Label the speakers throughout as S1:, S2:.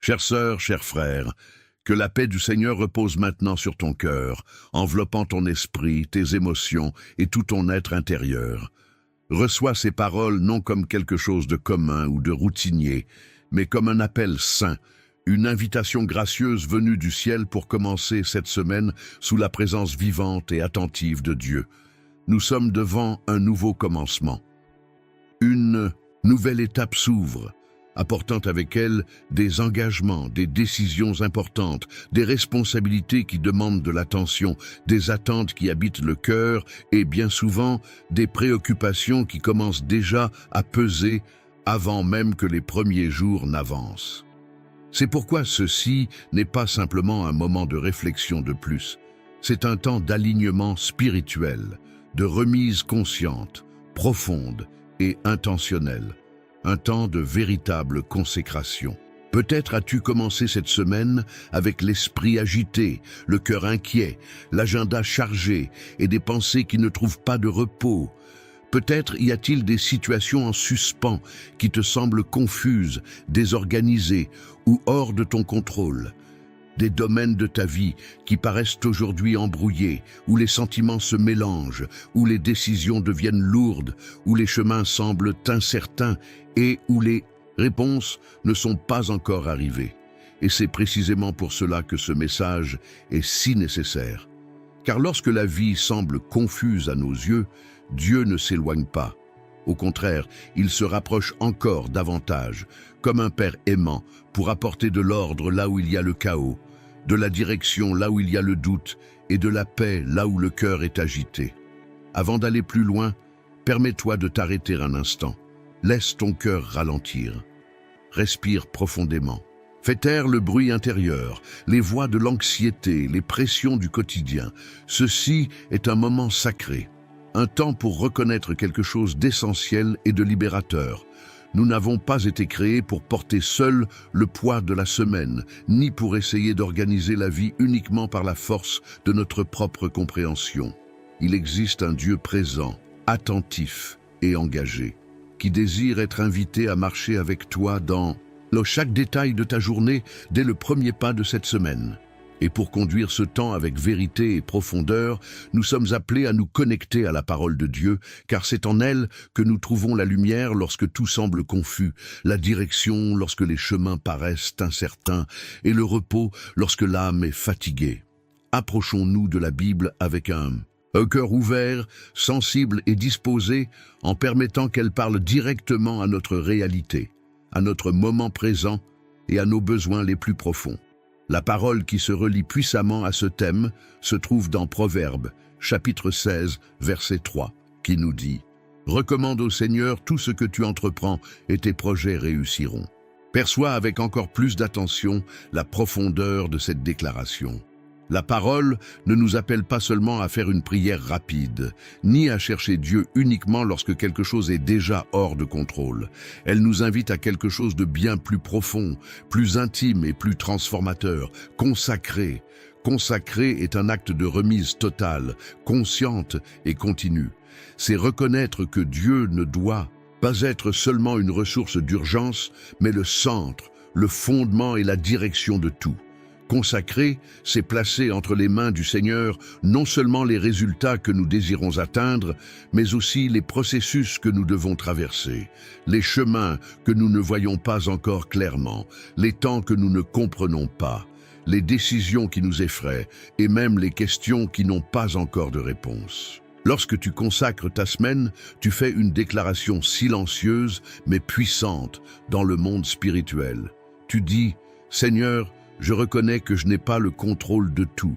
S1: Chère sœur, cher frère, que la paix du Seigneur repose maintenant sur ton cœur, enveloppant ton esprit, tes émotions et tout ton être intérieur. Reçois ces paroles non comme quelque chose de commun ou de routinier, mais comme un appel saint, une invitation gracieuse venue du ciel pour commencer cette semaine sous la présence vivante et attentive de Dieu. Nous sommes devant un nouveau commencement. Une nouvelle étape s'ouvre, apportant avec elle des engagements, des décisions importantes, des responsabilités qui demandent de l'attention, des attentes qui habitent le cœur et bien souvent des préoccupations qui commencent déjà à peser avant même que les premiers jours n'avancent. C'est pourquoi ceci n'est pas simplement un moment de réflexion de plus, c'est un temps d'alignement spirituel, de remise consciente, profonde et intentionnelle. Un temps de véritable consécration. Peut-être as-tu commencé cette semaine avec l'esprit agité, le cœur inquiet, l'agenda chargé et des pensées qui ne trouvent pas de repos. Peut-être y a-t-il des situations en suspens qui te semblent confuses, désorganisées ou hors de ton contrôle. Des domaines de ta vie qui paraissent aujourd'hui embrouillés, où les sentiments se mélangent, où les décisions deviennent lourdes, où les chemins semblent incertains et où les réponses ne sont pas encore arrivées. Et c'est précisément pour cela que ce message est si nécessaire. Car lorsque la vie semble confuse à nos yeux, Dieu ne s'éloigne pas. Au contraire, il se rapproche encore davantage, comme un père aimant, pour apporter de l'ordre là où il y a le chaos, de la direction là où il y a le doute et de la paix là où le cœur est agité. Avant d'aller plus loin, permets-toi de t'arrêter un instant. Laisse ton cœur ralentir. Respire profondément. Fais taire le bruit intérieur, les voix de l'anxiété, les pressions du quotidien. Ceci est un moment sacré, un temps pour reconnaître quelque chose d'essentiel et de libérateur. Nous n'avons pas été créés pour porter seuls le poids de la semaine, ni pour essayer d'organiser la vie uniquement par la force de notre propre compréhension. Il existe un Dieu présent, attentif et engagé, qui désire être invité à marcher avec toi dans chaque détail de ta journée dès le premier pas de cette semaine. Et pour conduire ce temps avec vérité et profondeur, nous sommes appelés à nous connecter à la parole de Dieu, car c'est en elle que nous trouvons la lumière lorsque tout semble confus, la direction lorsque les chemins paraissent incertains, et le repos lorsque l'âme est fatiguée. Approchons-nous de la Bible avec un cœur ouvert, sensible et disposé, en permettant qu'elle parle directement à notre réalité, à notre moment présent et à nos besoins les plus profonds. La parole qui se relie puissamment à ce thème se trouve dans Proverbes, chapitre 16, verset 3, qui nous dit « Recommande au Seigneur tout ce que tu entreprends et tes projets réussiront. » Perçois avec encore plus d'attention la profondeur de cette déclaration. La parole ne nous appelle pas seulement à faire une prière rapide, ni à chercher Dieu uniquement lorsque quelque chose est déjà hors de contrôle. Elle nous invite à quelque chose de bien plus profond, plus intime et plus transformateur, consacré. Consacré est un acte de remise totale, consciente et continue. C'est reconnaître que Dieu ne doit pas être seulement une ressource d'urgence, mais le centre, le fondement et la direction de tout. Consacré, c'est placer entre les mains du Seigneur non seulement les résultats que nous désirons atteindre, mais aussi les processus que nous devons traverser, les chemins que nous ne voyons pas encore clairement, les temps que nous ne comprenons pas, les décisions qui nous effraient et même les questions qui n'ont pas encore de réponse. Lorsque tu consacres ta semaine, tu fais une déclaration silencieuse mais puissante dans le monde spirituel. Tu dis « Seigneur, je reconnais que je n'ai pas le contrôle de tout.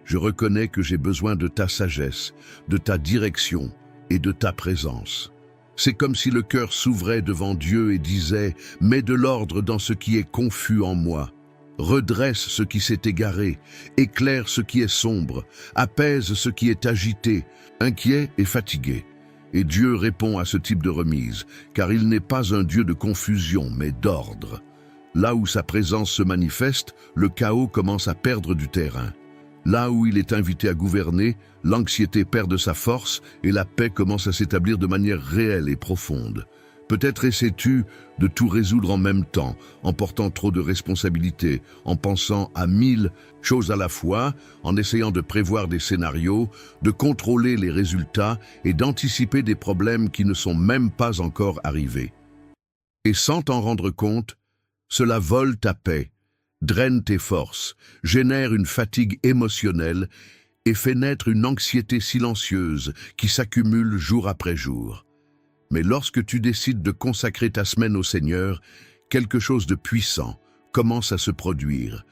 S1: Je reconnais que j'ai besoin de ta sagesse, de ta direction et de ta présence. » C'est comme si le cœur s'ouvrait devant Dieu et disait « Mets de l'ordre dans ce qui est confus en moi. Redresse ce qui s'est égaré, éclaire ce qui est sombre, apaise ce qui est agité, inquiet et fatigué. » Et Dieu répond à ce type de remise, car il n'est pas un Dieu de confusion, mais d'ordre. Là où sa présence se manifeste, le chaos commence à perdre du terrain. Là où il est invité à gouverner, l'anxiété perd de sa force et la paix commence à s'établir de manière réelle et profonde. Peut-être essaies-tu de tout résoudre en même temps, en portant trop de responsabilités, en pensant à 1000 choses à la fois, en essayant de prévoir des scénarios, de contrôler les résultats et d'anticiper des problèmes qui ne sont même pas encore arrivés. Et sans t'en rendre compte, cela vole ta paix, draine tes forces, génère une fatigue émotionnelle et fait naître une anxiété silencieuse qui s'accumule jour après jour. Mais lorsque tu décides de consacrer ta semaine au Seigneur, quelque chose de puissant commence à se produire,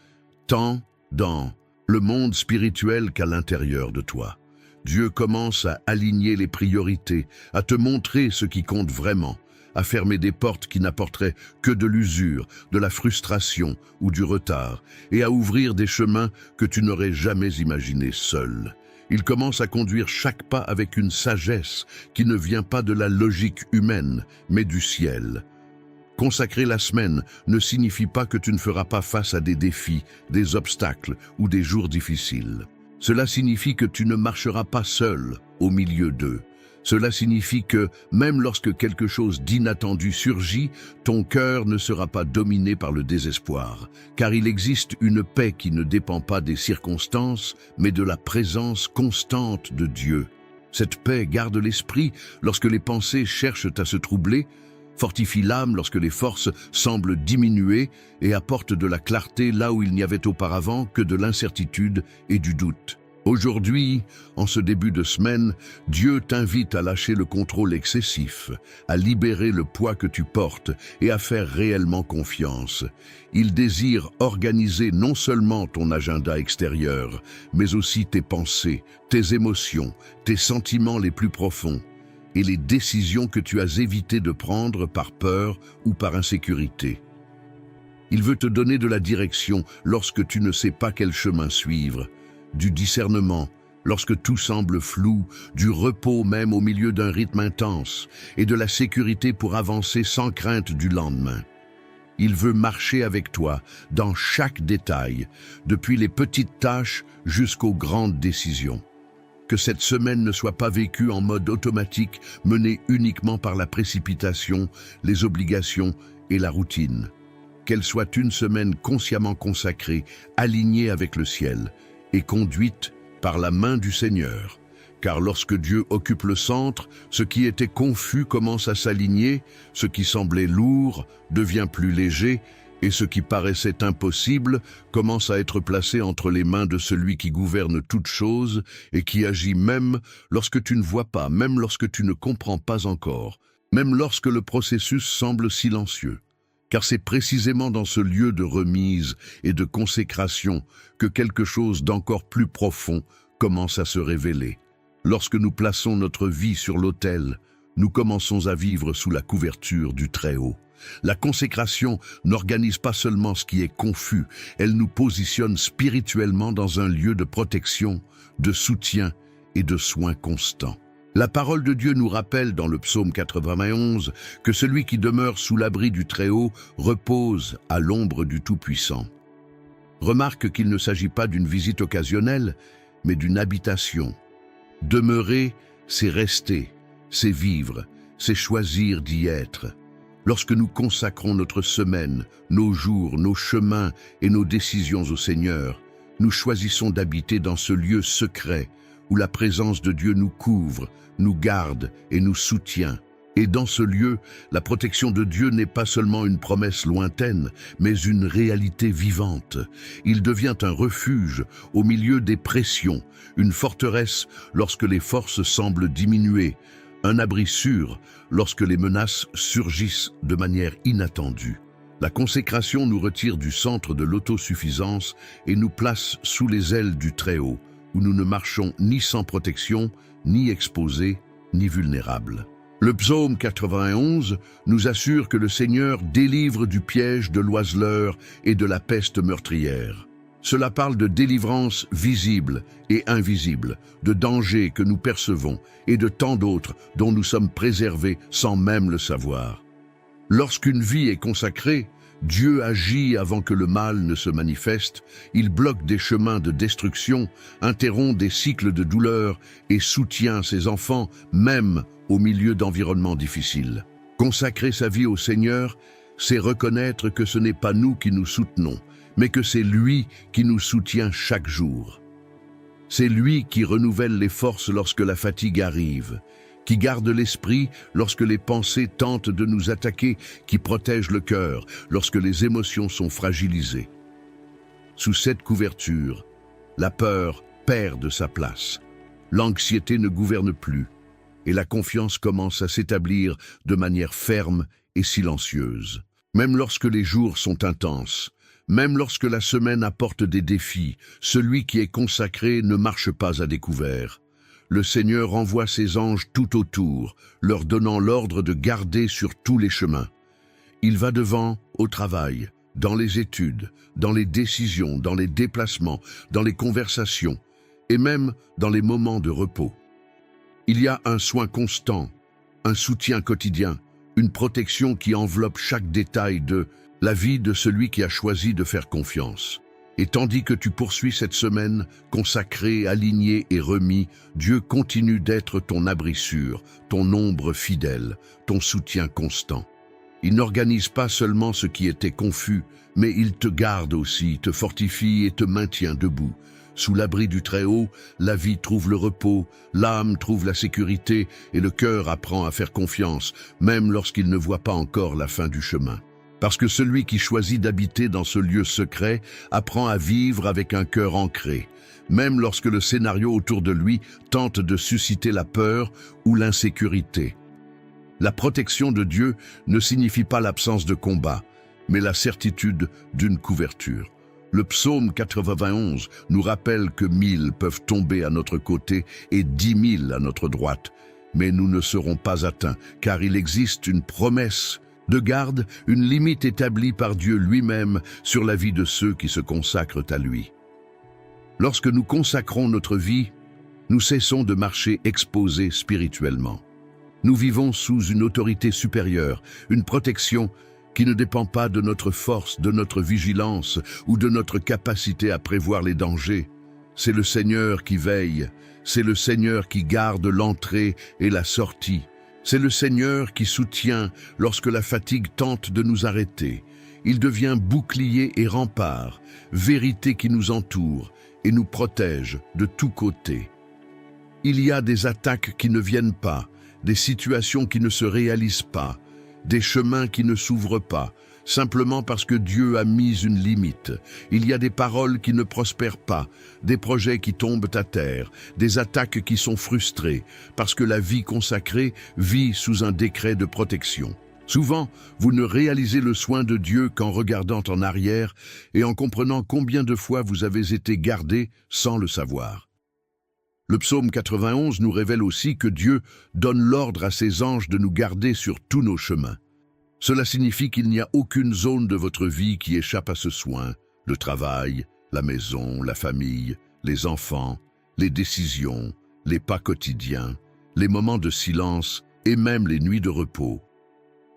S1: tant dans le monde spirituel qu'à l'intérieur de toi. Dieu commence à aligner les priorités, à te montrer ce qui compte vraiment, à fermer des portes qui n'apporteraient que de l'usure, de la frustration ou du retard, et à ouvrir des chemins que tu n'aurais jamais imaginés seul. Il commence à conduire chaque pas avec une sagesse qui ne vient pas de la logique humaine, mais du ciel. Consacrer la semaine ne signifie pas que tu ne feras pas face à des défis, des obstacles ou des jours difficiles. Cela signifie que tu ne marcheras pas seul au milieu d'eux. Cela signifie que, même lorsque quelque chose d'inattendu surgit, ton cœur ne sera pas dominé par le désespoir, car il existe une paix qui ne dépend pas des circonstances, mais de la présence constante de Dieu. Cette paix garde l'esprit lorsque les pensées cherchent à se troubler, fortifie l'âme lorsque les forces semblent diminuer et apporte de la clarté là où il n'y avait auparavant que de l'incertitude et du doute. Aujourd'hui, en ce début de semaine, Dieu t'invite à lâcher le contrôle excessif, à libérer le poids que tu portes et à faire réellement confiance. Il désire organiser non seulement ton agenda extérieur, mais aussi tes pensées, tes émotions, tes sentiments les plus profonds et les décisions que tu as évité de prendre par peur ou par insécurité. Il veut te donner de la direction lorsque tu ne sais pas quel chemin suivre, du discernement lorsque tout semble flou, du repos même au milieu d'un rythme intense et de la sécurité pour avancer sans crainte du lendemain. Il veut marcher avec toi dans chaque détail, depuis les petites tâches jusqu'aux grandes décisions. Que cette semaine ne soit pas vécue en mode automatique, menée uniquement par la précipitation, les obligations et la routine. Qu'elle soit une semaine consciemment consacrée, alignée avec le ciel, et conduite par la main du Seigneur. Car lorsque Dieu occupe le centre, ce qui était confus commence à s'aligner, ce qui semblait lourd devient plus léger, et ce qui paraissait impossible commence à être placé entre les mains de celui qui gouverne toutes choses et qui agit même lorsque tu ne vois pas, même lorsque tu ne comprends pas encore, même lorsque le processus semble silencieux. Car c'est précisément dans ce lieu de remise et de consécration que quelque chose d'encore plus profond commence à se révéler. Lorsque nous plaçons notre vie sur l'autel, nous commençons à vivre sous la couverture du Très-Haut. La consécration n'organise pas seulement ce qui est confus, elle nous positionne spirituellement dans un lieu de protection, de soutien et de soins constants. La parole de Dieu nous rappelle dans le psaume 91 que celui qui demeure sous l'abri du Très-Haut repose à l'ombre du Tout-Puissant. Remarque qu'il ne s'agit pas d'une visite occasionnelle, mais d'une habitation. Demeurer, c'est rester, c'est vivre, c'est choisir d'y être. Lorsque nous consacrons notre semaine, nos jours, nos chemins et nos décisions au Seigneur, nous choisissons d'habiter dans ce lieu secret où la présence de Dieu nous couvre, nous garde et nous soutient. Et dans ce lieu, la protection de Dieu n'est pas seulement une promesse lointaine, mais une réalité vivante. Il devient un refuge au milieu des pressions, une forteresse lorsque les forces semblent diminuer, un abri sûr lorsque les menaces surgissent de manière inattendue. La consécration nous retire du centre de l'autosuffisance et nous place sous les ailes du Très-Haut, où nous ne marchons ni sans protection, ni exposés, ni vulnérables. Le psaume 91 nous assure que le Seigneur délivre du piège de l'oiseleur et de la peste meurtrière. Cela parle de délivrance visible et invisible, de dangers que nous percevons et de tant d'autres dont nous sommes préservés sans même le savoir. Lorsqu'une vie est consacrée, Dieu agit avant que le mal ne se manifeste, il bloque des chemins de destruction, interrompt des cycles de douleur et soutient ses enfants même au milieu d'environnements difficiles. Consacrer sa vie au Seigneur, c'est reconnaître que ce n'est pas nous qui nous soutenons, mais que c'est lui qui nous soutient chaque jour. C'est lui qui renouvelle les forces lorsque la fatigue arrive, qui garde l'esprit lorsque les pensées tentent de nous attaquer, qui protège le cœur lorsque les émotions sont fragilisées. Sous cette couverture, la peur perd de sa place, l'anxiété ne gouverne plus, et la confiance commence à s'établir de manière ferme et silencieuse. Même lorsque les jours sont intenses, même lorsque la semaine apporte des défis, celui qui est consacré ne marche pas à découvert. Le Seigneur envoie ses anges tout autour, leur donnant l'ordre de garder sur tous les chemins. Il va devant au travail, dans les études, dans les décisions, dans les déplacements, dans les conversations, et même dans les moments de repos. Il y a un soin constant, un soutien quotidien, une protection qui enveloppe chaque détail de la vie de celui qui a choisi de faire confiance. Et tandis que tu poursuis cette semaine, consacré, aligné et remis, Dieu continue d'être ton abri sûr, ton ombre fidèle, ton soutien constant. Il n'organise pas seulement ce qui était confus, mais il te garde aussi, te fortifie et te maintient debout. Sous l'abri du Très-Haut, la vie trouve le repos, l'âme trouve la sécurité et le cœur apprend à faire confiance, même lorsqu'il ne voit pas encore la fin du chemin. Parce que celui qui choisit d'habiter dans ce lieu secret apprend à vivre avec un cœur ancré, même lorsque le scénario autour de lui tente de susciter la peur ou l'insécurité. La protection de Dieu ne signifie pas l'absence de combat, mais la certitude d'une couverture. Le psaume 91 nous rappelle que 1000 peuvent tomber à notre côté et 10 000 à notre droite, mais nous ne serons pas atteints, car il existe une promesse de garde, une limite établie par Dieu lui-même sur la vie de ceux qui se consacrent à lui. Lorsque nous consacrons notre vie, nous cessons de marcher exposés spirituellement. Nous vivons sous une autorité supérieure, une protection qui ne dépend pas de notre force, de notre vigilance ou de notre capacité à prévoir les dangers. C'est le Seigneur qui veille, c'est le Seigneur qui garde l'entrée et la sortie. C'est le Seigneur qui soutient lorsque la fatigue tente de nous arrêter. Il devient bouclier et rempart, vérité qui nous entoure et nous protège de tous côtés. Il y a des attaques qui ne viennent pas, des situations qui ne se réalisent pas, des chemins qui ne s'ouvrent pas, simplement parce que Dieu a mis une limite. Il y a des paroles qui ne prospèrent pas, des projets qui tombent à terre, des attaques qui sont frustrées, parce que la vie consacrée vit sous un décret de protection. Souvent, vous ne réalisez le soin de Dieu qu'en regardant en arrière et en comprenant combien de fois vous avez été gardé sans le savoir. Le psaume 91 nous révèle aussi que Dieu donne l'ordre à ses anges de nous garder sur tous nos chemins. Cela signifie qu'il n'y a aucune zone de votre vie qui échappe à ce soin. Le travail, la maison, la famille, les enfants, les décisions, les pas quotidiens, les moments de silence et même les nuits de repos.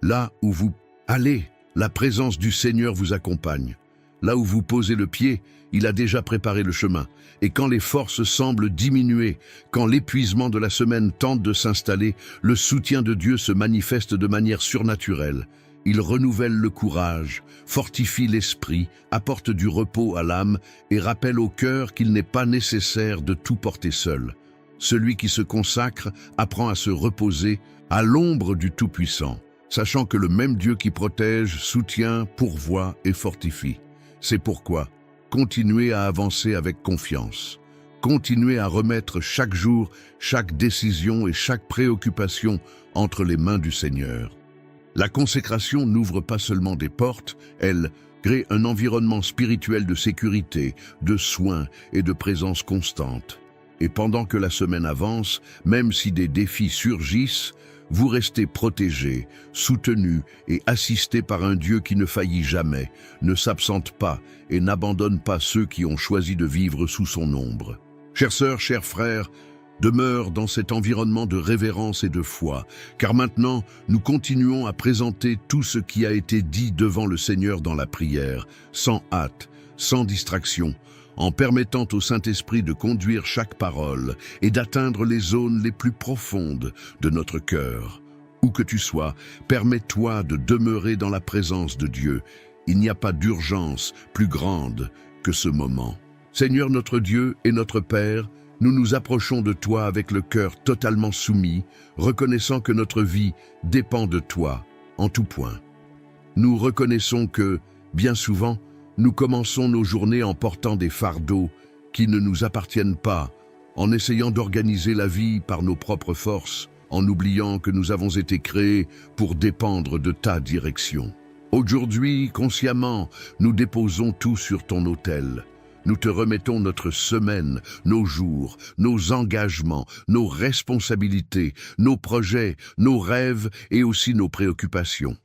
S1: Là où vous allez, la présence du Seigneur vous accompagne. Là où vous posez le pied, il a déjà préparé le chemin. Et quand les forces semblent diminuer, quand l'épuisement de la semaine tente de s'installer, le soutien de Dieu se manifeste de manière surnaturelle. Il renouvelle le courage, fortifie l'esprit, apporte du repos à l'âme et rappelle au cœur qu'il n'est pas nécessaire de tout porter seul. Celui qui se consacre apprend à se reposer à l'ombre du Tout-Puissant, sachant que le même Dieu qui protège, soutient, pourvoit et fortifie. C'est pourquoi, continuez à avancer avec confiance. Continuez à remettre chaque jour, chaque décision et chaque préoccupation entre les mains du Seigneur. La consécration n'ouvre pas seulement des portes, elle crée un environnement spirituel de sécurité, de soins et de présence constante. Et pendant que la semaine avance, même si des défis surgissent, vous restez protégés, soutenus et assistés par un Dieu qui ne faillit jamais, ne s'absente pas et n'abandonne pas ceux qui ont choisi de vivre sous son ombre. Chères sœurs, chers frères, demeure dans cet environnement de révérence et de foi, car maintenant nous continuons à présenter tout ce qui a été dit devant le Seigneur dans la prière, sans hâte, sans distraction, en permettant au Saint-Esprit de conduire chaque parole et d'atteindre les zones les plus profondes de notre cœur. Où que tu sois, permets-toi de demeurer dans la présence de Dieu. Il n'y a pas d'urgence plus grande que ce moment. Seigneur notre Dieu et notre Père, nous nous approchons de toi avec le cœur totalement soumis, reconnaissant que notre vie dépend de toi en tout point. Nous reconnaissons que, bien souvent, nous commençons nos journées en portant des fardeaux qui ne nous appartiennent pas, en essayant d'organiser la vie par nos propres forces, en oubliant que nous avons été créés pour dépendre de ta direction. Aujourd'hui, consciemment, nous déposons tout sur ton autel. Nous te remettons notre semaine, nos jours, nos engagements, nos responsabilités, nos projets, nos rêves et aussi nos préoccupations.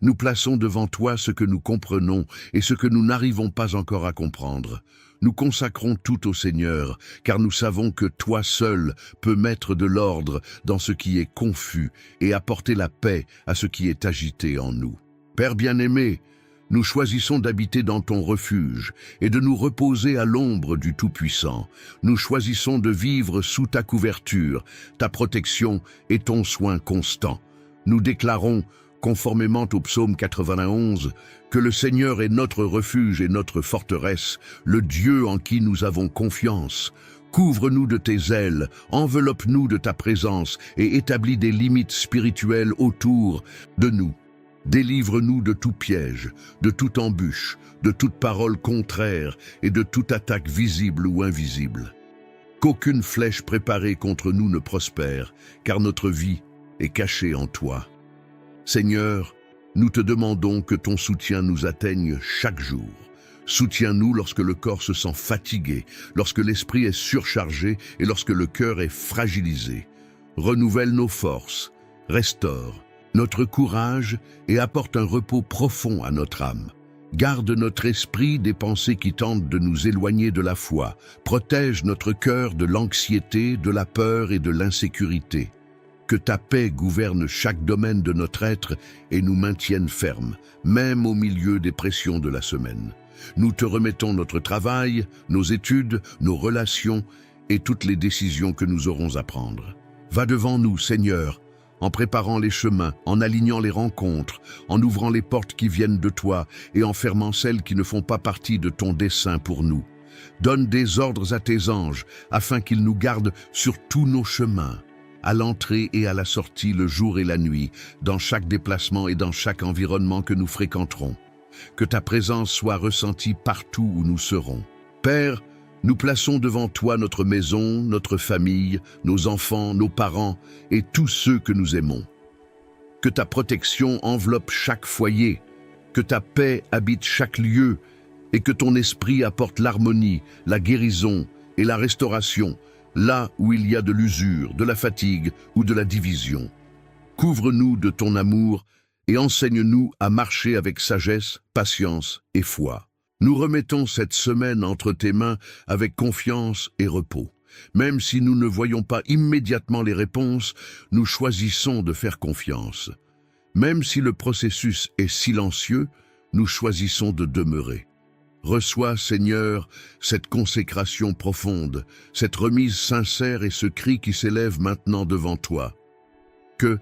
S1: Nous plaçons devant toi ce que nous comprenons et ce que nous n'arrivons pas encore à comprendre. Nous consacrons tout au Seigneur, car nous savons que toi seul peux mettre de l'ordre dans ce qui est confus et apporter la paix à ce qui est agité en nous. Père bien-aimé, nous choisissons d'habiter dans ton refuge et de nous reposer à l'ombre du Tout-Puissant. Nous choisissons de vivre sous ta couverture, ta protection et ton soin constant. Nous déclarons, conformément au psaume 91, que le Seigneur est notre refuge et notre forteresse, le Dieu en qui nous avons confiance. Couvre-nous de tes ailes, enveloppe-nous de ta présence et établis des limites spirituelles autour de nous. Délivre-nous de tout piège, de toute embûche, de toute parole contraire et de toute attaque visible ou invisible. Qu'aucune flèche préparée contre nous ne prospère, car notre vie est cachée en toi. Seigneur, nous te demandons que ton soutien nous atteigne chaque jour. Soutiens-nous lorsque le corps se sent fatigué, lorsque l'esprit est surchargé et lorsque le cœur est fragilisé. Renouvelle nos forces, restaure notre courage et apporte un repos profond à notre âme. Garde notre esprit des pensées qui tentent de nous éloigner de la foi. Protège notre cœur de l'anxiété, de la peur et de l'insécurité. Que ta paix gouverne chaque domaine de notre être et nous maintienne fermes, même au milieu des pressions de la semaine. Nous te remettons notre travail, nos études, nos relations et toutes les décisions que nous aurons à prendre. Va devant nous, Seigneur, en préparant les chemins, en alignant les rencontres, en ouvrant les portes qui viennent de toi et en fermant celles qui ne font pas partie de ton dessein pour nous. Donne des ordres à tes anges afin qu'ils nous gardent sur tous nos chemins, à l'entrée et à la sortie, le jour et la nuit, dans chaque déplacement et dans chaque environnement que nous fréquenterons. Que ta présence soit ressentie partout où nous serons. Père, nous plaçons devant toi notre maison, notre famille, nos enfants, nos parents et tous ceux que nous aimons. Que ta protection enveloppe chaque foyer, que ta paix habite chaque lieu et que ton esprit apporte l'harmonie, la guérison et la restauration, là où il y a de l'usure, de la fatigue ou de la division. Couvre-nous de ton amour et enseigne-nous à marcher avec sagesse, patience et foi. Nous remettons cette semaine entre tes mains avec confiance et repos. Même si nous ne voyons pas immédiatement les réponses, nous choisissons de faire confiance. Même si le processus est silencieux, nous choisissons de demeurer. Reçois, Seigneur, cette consécration profonde, cette remise sincère et ce cri qui s'élève maintenant devant toi. Que,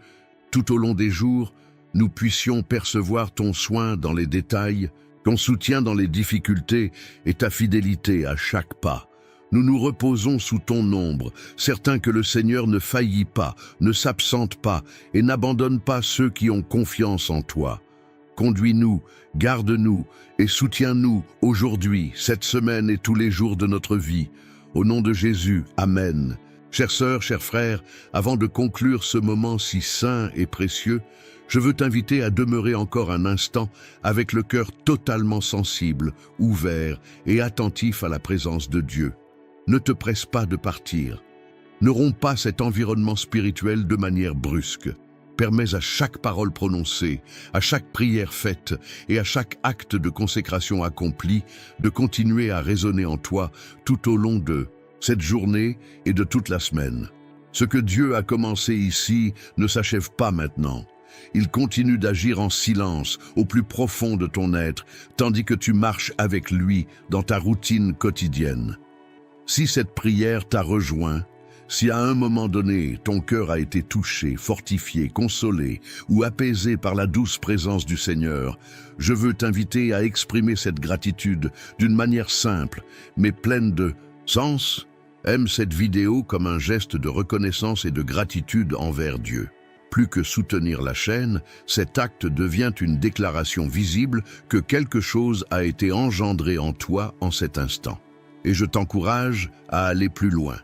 S1: tout au long des jours, nous puissions percevoir ton soin dans les détails, ton soutien dans les difficultés et ta fidélité à chaque pas. Nous nous reposons sous ton ombre, certains que le Seigneur ne faillit pas, ne s'absente pas et n'abandonne pas ceux qui ont confiance en toi. Conduis-nous, garde-nous et soutiens-nous aujourd'hui, cette semaine et tous les jours de notre vie. Au nom de Jésus, Amen. Chères sœurs, chers frères, avant de conclure ce moment si saint et précieux, je veux t'inviter à demeurer encore un instant avec le cœur totalement sensible, ouvert et attentif à la présence de Dieu. Ne te presse pas de partir. Ne romps pas cet environnement spirituel de manière brusque. Permets à chaque parole prononcée, à chaque prière faite et à chaque acte de consécration accompli de continuer à résonner en toi tout au long de cette journée et de toute la semaine. Ce que Dieu a commencé ici ne s'achève pas maintenant. Il continue d'agir en silence au plus profond de ton être, tandis que tu marches avec lui dans ta routine quotidienne. Si cette prière t'a rejoint, Si à un moment donné, ton cœur a été touché, fortifié, consolé ou apaisé par la douce présence du Seigneur, je veux t'inviter à exprimer cette gratitude d'une manière simple, mais pleine de sens. Aime cette vidéo comme un geste de reconnaissance et de gratitude envers Dieu. Plus que soutenir la chaîne, cet acte devient une déclaration visible que quelque chose a été engendré en toi en cet instant. Et je t'encourage à aller plus loin.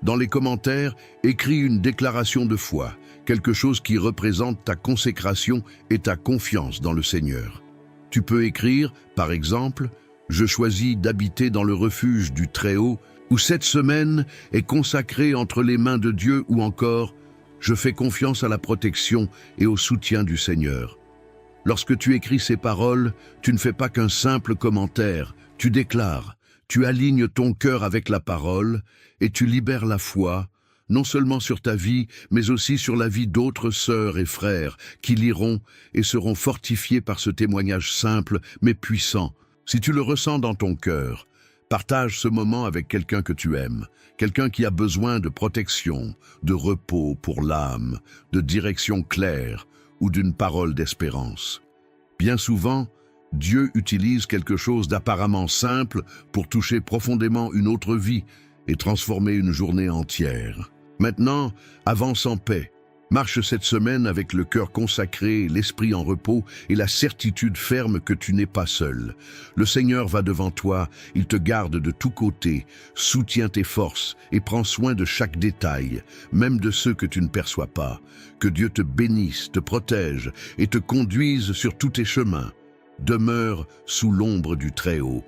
S1: Dans les commentaires, écris une déclaration de foi, quelque chose qui représente ta consécration et ta confiance dans le Seigneur. Tu peux écrire, par exemple, « Je choisis d'habiter dans le refuge du Très-Haut » ou « Cette semaine est consacrée entre les mains de Dieu » ou encore « Je fais confiance à la protection et au soutien du Seigneur ». Lorsque tu écris ces paroles, tu ne fais pas qu'un simple commentaire, tu déclares. Tu alignes ton cœur avec la parole et tu libères la foi, non seulement sur ta vie, mais aussi sur la vie d'autres sœurs et frères qui liront et seront fortifiés par ce témoignage simple mais puissant. Si tu le ressens dans ton cœur, partage ce moment avec quelqu'un que tu aimes, quelqu'un qui a besoin de protection, de repos pour l'âme, de direction claire ou d'une parole d'espérance. Bien souvent, Dieu utilise quelque chose d'apparemment simple pour toucher profondément une autre vie et transformer une journée entière. Maintenant, avance en paix. Marche cette semaine avec le cœur consacré, l'esprit en repos et la certitude ferme que tu n'es pas seul. Le Seigneur va devant toi, il te garde de tous côtés, soutient tes forces et prend soin de chaque détail, même de ceux que tu ne perçois pas. Que Dieu te bénisse, te protège et te conduise sur tous tes chemins. Demeure sous l'ombre du Très-Haut.